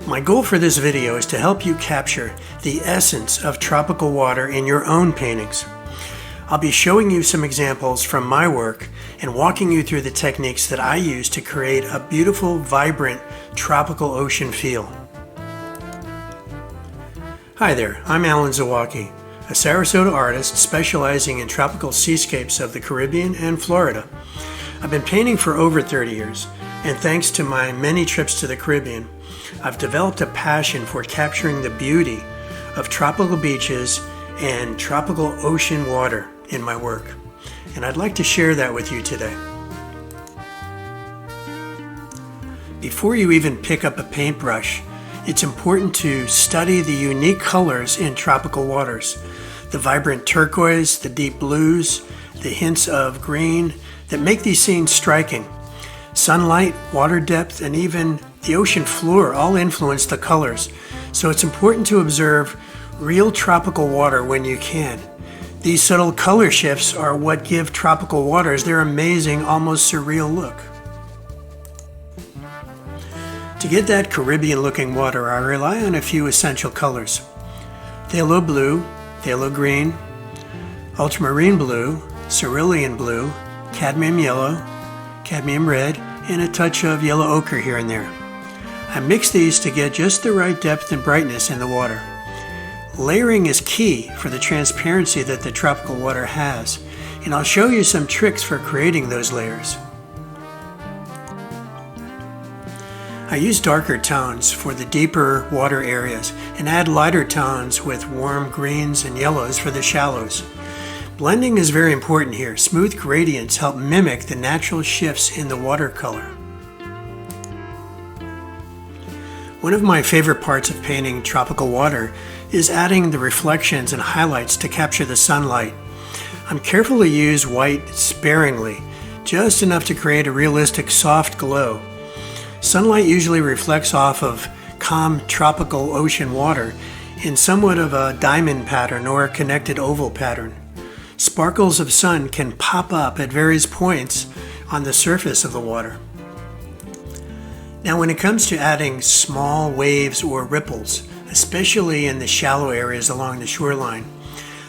My goal for this video is to help you capture the essence of tropical water in your own paintings. I'll be showing you some examples from my work and walking you through the techniques that I use to create a beautiful, vibrant, tropical ocean feel. Hi there, I'm Alan Zawacki, a Sarasota artist specializing in tropical seascapes of the Caribbean and Florida. I've been painting for over 30 years, and thanks to my many trips to the Caribbean, I've developed a passion for capturing the beauty of tropical beaches and tropical ocean water in my work, and I'd like to share that with you today. Before you even pick up a paintbrush, it's important to study the unique colors in tropical waters, the vibrant turquoise, the deep blues, the hints of green that make these scenes striking. Sunlight, water depth, and even the ocean floor all influence the colors, so it's important to observe real tropical water when you can. These subtle color shifts are what give tropical waters their amazing, almost surreal look. To get that Caribbean-looking water, I rely on a few essential colors: phthalo blue, phthalo green, ultramarine blue, cerulean blue, cadmium yellow, cadmium red, and a touch of yellow ochre here and there. I mix these to get just the right depth and brightness in the water. Layering is key for the transparency that the tropical water has, and I'll show you some tricks for creating those layers. I use darker tones for the deeper water areas and add lighter tones with warm greens and yellows for the shallows. Blending is very important here. Smooth gradients help mimic the natural shifts in the watercolor. One of my favorite parts of painting tropical water is adding the reflections and highlights to capture the sunlight. I'm careful to use white sparingly, just enough to create a realistic soft glow. Sunlight usually reflects off of calm tropical ocean water in somewhat of a diamond pattern or a connected oval pattern. Sparkles of sun can pop up at various points on the surface of the water. Now, when it comes to adding small waves or ripples, especially in the shallow areas along the shoreline,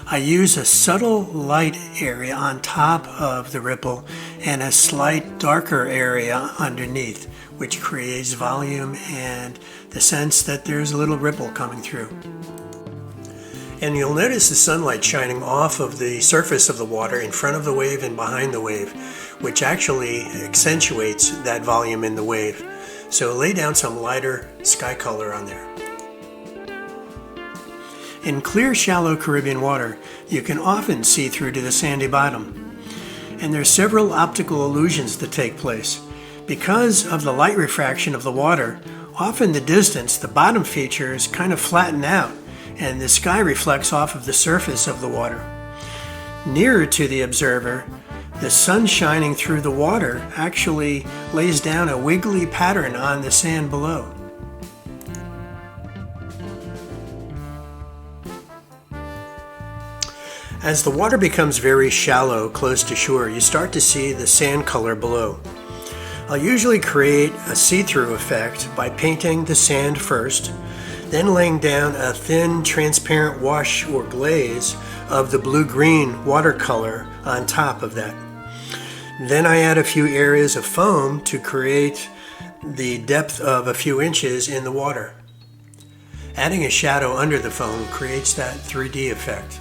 I use a subtle light area on top of the ripple and a slight darker area underneath, which creates volume and the sense that there's a little ripple coming through. And you'll notice the sunlight shining off of the surface of the water in front of the wave and behind the wave, which actually accentuates that volume in the wave. So lay down some lighter sky color on there. In clear, shallow Caribbean water, you can often see through to the sandy bottom. And there's several optical illusions that take place. Because of the light refraction of the water, often the distance, the bottom features kind of flatten out, and the sky reflects off of the surface of the water. Nearer to the observer, the sun shining through the water actually lays down a wiggly pattern on the sand below. As the water becomes very shallow close to shore, you start to see the sand color below. I'll usually create a see-through effect by painting the sand first, then laying down a thin transparent wash or glaze of the blue-green watercolor on top of that. Then I add a few areas of foam to create the depth of a few inches in the water. Adding a shadow under the foam creates that 3D effect.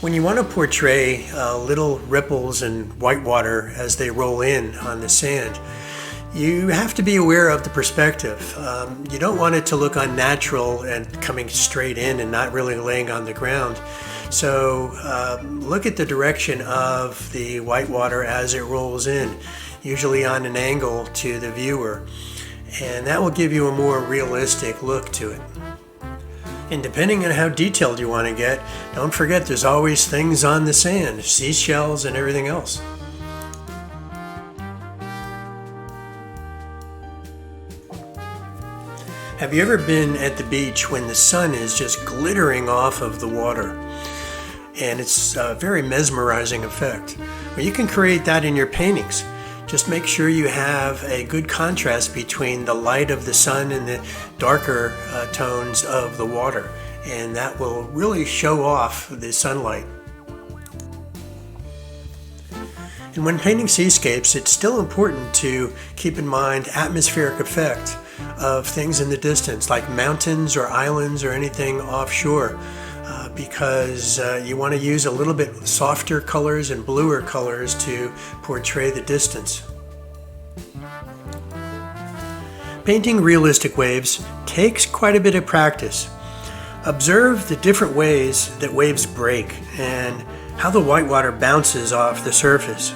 When you want to portray little ripples and whitewater as they roll in on the sand, you have to be aware of the perspective. You don't want it to look unnatural and coming straight in and not really laying on the ground. So look at the direction of the whitewater as it rolls in, usually on an angle to the viewer, and that will give you a more realistic look to it. And depending on how detailed you want to get, don't forget there's always things on the sand, seashells and everything else. Have you ever been at the beach when the sun is just glittering off of the water? And it's a very mesmerizing effect. Well, you can create that in your paintings. Just make sure you have a good contrast between the light of the sun and the darker tones of the water, and that will really show off the sunlight. And when painting seascapes, it's still important to keep in mind atmospheric effect of things in the distance, like mountains or islands or anything offshore, because you want to use a little bit softer colors and bluer colors to portray the distance. Painting realistic waves takes quite a bit of practice. Observe the different ways that waves break and how the whitewater bounces off the surface.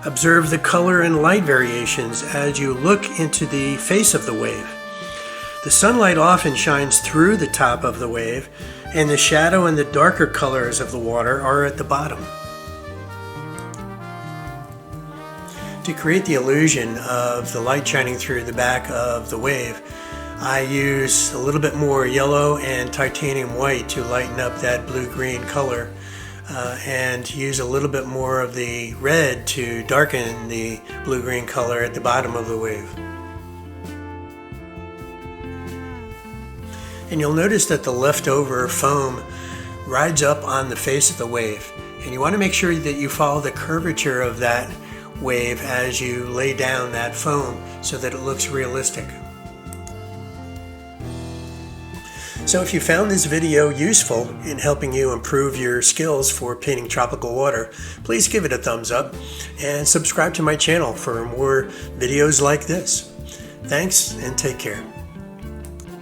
Observe the color and light variations as you look into the face of the wave. The sunlight often shines through the top of the wave, and the shadow and the darker colors of the water are at the bottom. To create the illusion of the light shining through the back of the wave, I use a little bit more yellow and titanium white to lighten up that blue-green color, and use a little bit more of the red to darken the blue-green color at the bottom of the wave. And you'll notice that the leftover foam rides up on the face of the wave, and you want to make sure that you follow the curvature of that wave as you lay down that foam so that it looks realistic. So if you found this video useful in helping you improve your skills for painting tropical water, please give it a thumbs up and subscribe to my channel for more videos like this. Thanks and take care.